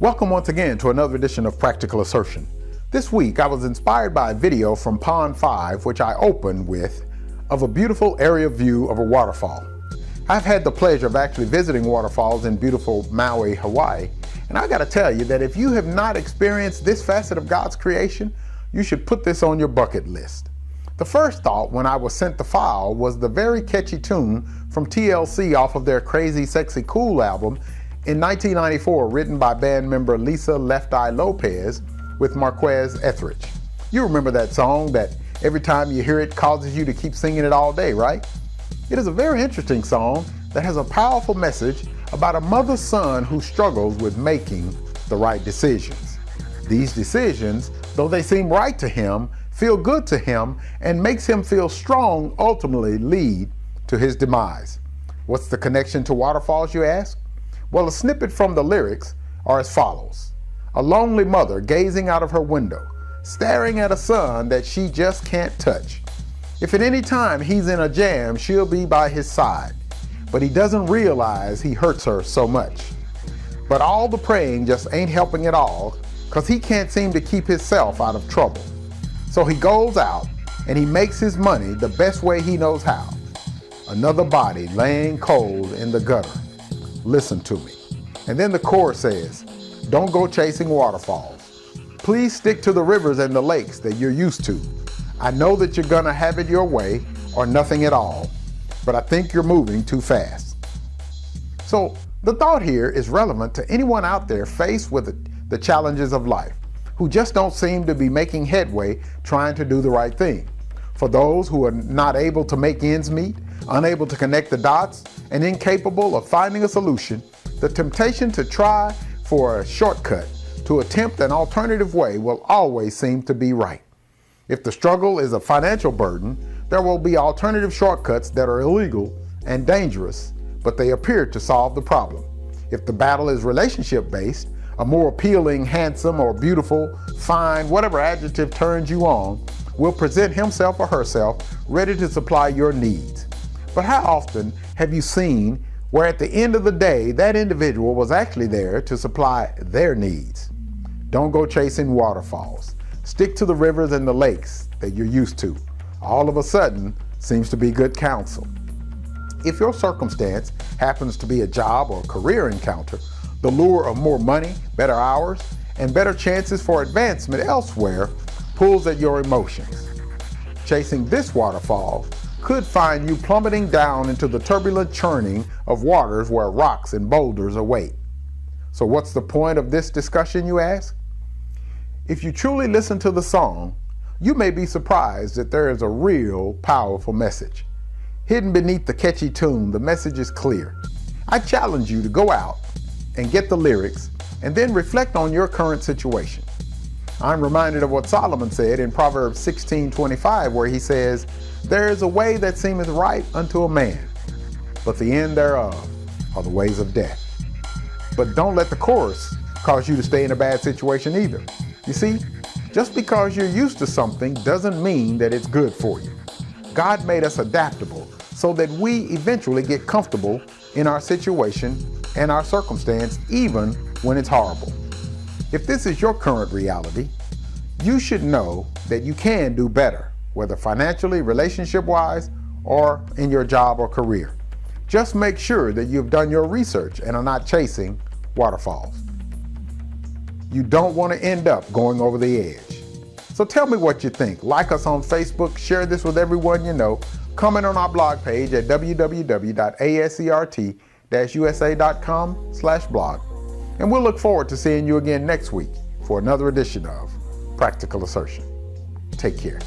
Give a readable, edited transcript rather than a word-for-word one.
Welcome once again to another edition of Practical Assertion. This week I was inspired by a video from Pond 5, which I opened with, of a beautiful area view of a waterfall. I've had the pleasure of actually visiting waterfalls in beautiful Maui, Hawaii, and I gotta tell you that if you have not experienced this facet of God's creation, you should put this on your bucket list. The first thought when I was sent the file was the very catchy tune from TLC off of their CrazySexyCool album in 1994, written by band member Lisa Left Eye Lopes with Marqueze Etheridge. You remember that song that every time you hear it causes you to keep singing it all day, right? It is a very interesting song that has a powerful message about a mother's son who struggles with making the right decisions. These decisions, though they seem right to him, feel good to him, and makes him feel strong, ultimately lead to his demise. What's the connection to waterfalls, you ask? Well, a snippet from the lyrics are as follows. A lonely mother gazing out of her window, staring at a son that she just can't touch. If at any time he's in a jam, she'll be by his side, but he doesn't realize he hurts her so much. But all the praying just ain't helping at all, because he can't seem to keep himself out of trouble. So he goes out and he makes his money the best way he knows how. Another body laying cold in the gutter. Listen to me. And then the chorus says, don't go chasing waterfalls. Please stick to the rivers and the lakes that you're used to. I know that you're gonna have it your way or nothing at all, but I think you're moving too fast. So the thought here is relevant to anyone out there faced with the challenges of life, who just don't seem to be making headway trying to do the right thing. For those who are not able to make ends meet, unable to connect the dots, and incapable of finding a solution, the temptation to try for a shortcut, to attempt an alternative way, will always seem to be right. If the struggle is a financial burden, there will be alternative shortcuts that are illegal and dangerous, but they appear to solve the problem. If the battle is relationship-based, a more appealing, handsome, or beautiful, fine, whatever adjective turns you on, will present himself or herself ready to supply your needs. But how often have you seen where at the end of the day, that individual was actually there to supply their needs? Don't go chasing waterfalls. Stick to the rivers and the lakes that you're used to. All of a sudden seems to be good counsel. If your circumstance happens to be a job or career encounter, the lure of more money, better hours, and better chances for advancement elsewhere pulls at your emotions. Chasing this waterfall could find you plummeting down into the turbulent churning of waters where rocks and boulders await. So what's the point of this discussion, you ask? If you truly listen to the song, you may be surprised that there is a real powerful message. Hidden beneath the catchy tune, the message is clear. I challenge you to go out and get the lyrics and then reflect on your current situation. I'm reminded of what Solomon said in Proverbs 16:25, where he says, there is a way that seemeth right unto a man, but the end thereof are the ways of death. But don't let the chorus cause you to stay in a bad situation either. You see, just because you're used to something doesn't mean that it's good for you. God made us adaptable so that we eventually get comfortable in our situation and our circumstance, even when it's horrible. If this is your current reality, you should know that you can do better, whether financially, relationship-wise, or in your job or career. Just make sure that you've done your research and are not chasing waterfalls. You don't want to end up going over the edge. So tell me what you think. Like us on Facebook, share this with everyone you know, comment on our blog page at www.asert-usa.com/blog. And we'll look forward to seeing you again next week for another edition of Practical Assertion. Take care.